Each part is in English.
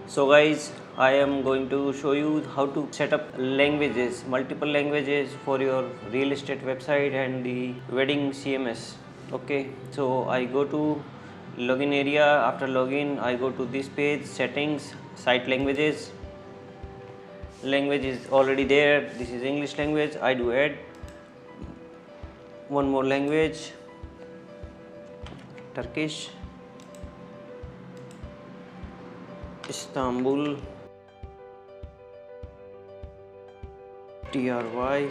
So guys, I am going to show you how to set up languages, multiple languages for your real estate website and the wedding CMS. Okay, so I go to login area. After login, I go to this page, settings, site languages. Language is already there. This is English language. I do add one more language, Turkish, Istanbul, TRY,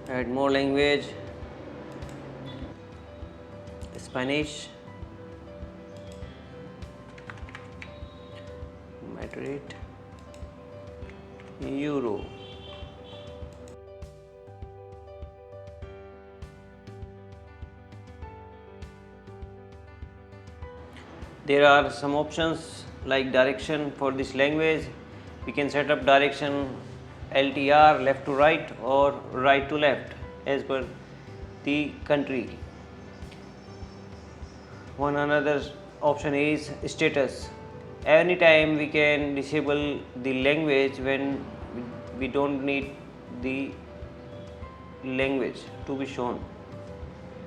add more language, Spanish, Madrid, Euro. There are some options like direction for this language. We can set up direction LTR, left to right, or right to left as per the country. One another option is status. Anytime we can disable the language when we don't need the language to be shown.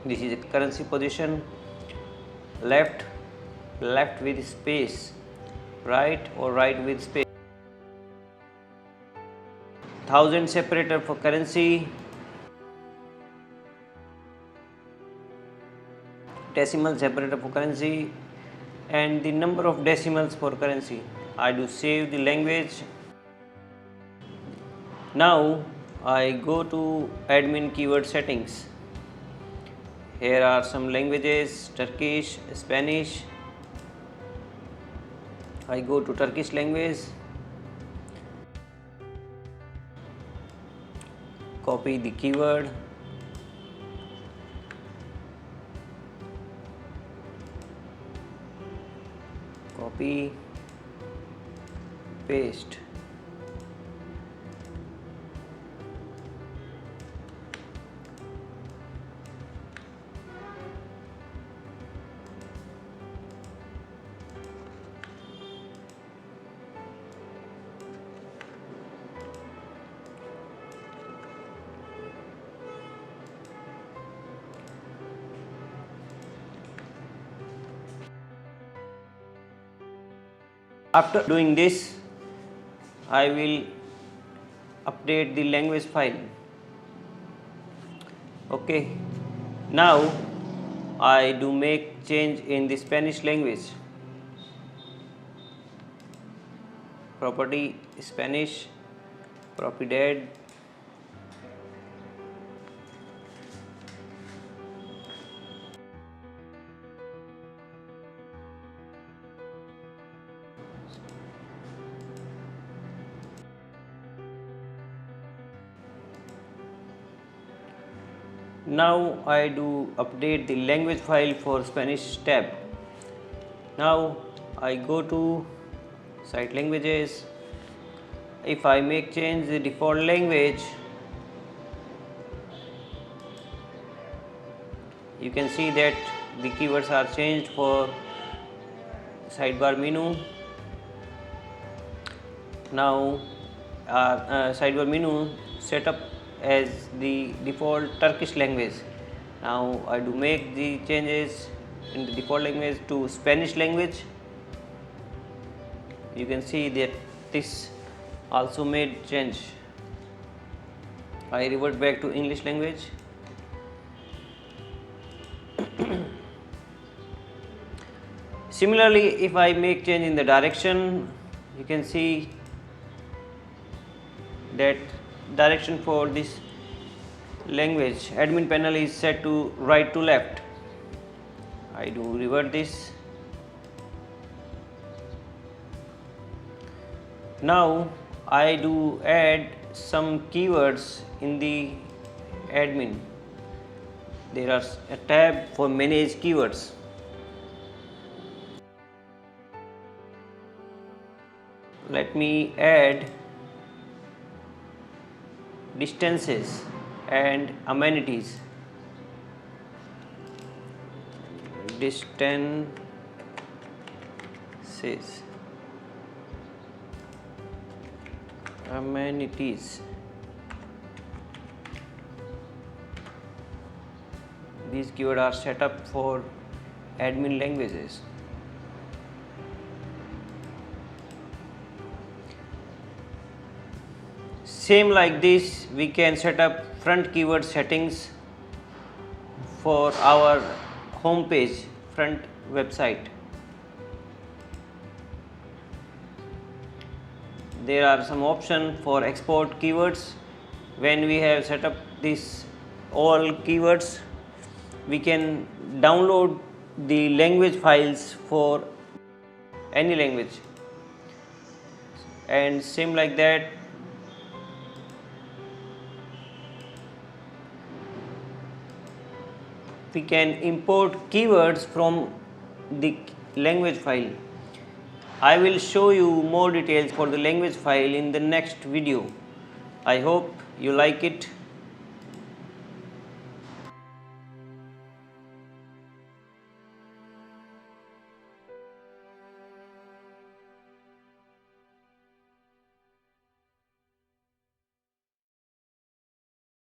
This is a currency position, left, left with space, right or right with space. 1000 separator for currency, decimal separator for currency, and the number of decimals for currency. I do save the language. Now I go to admin keyword settings. Here are some languages, Turkish, Spanish. I go to Turkish language, copy the keyword, copy, paste. After doing this, I will update the language file. Okay, now I do make change in the Spanish language. Property Spanish, propiedad, now I do update the language file for Spanish tab. Now I go to site languages. If I make change the default language, you can see that the keywords are changed for sidebar menu. Now sidebar menu set up as the default Turkish language. Now I do make the changes in the default language to Spanish language. You can see that this also made change. I revert back to English language. Similarly, if I make change in the direction, you can see that direction for this language admin panel is set to right to left. I do revert this. Now I do add some keywords in the admin. There are a tab for manage keywords. Let me add distances and amenities. Distance says amenities. These keywords are set up for admin languages. Same like this, we can set up front keyword settings for our home page, front website. There are some options for export keywords. When we have set up this all keywords, we can download the language files for any language, and same like that we can import keywords from the language file. I will show you more details for the language file in the next video. I hope you like it.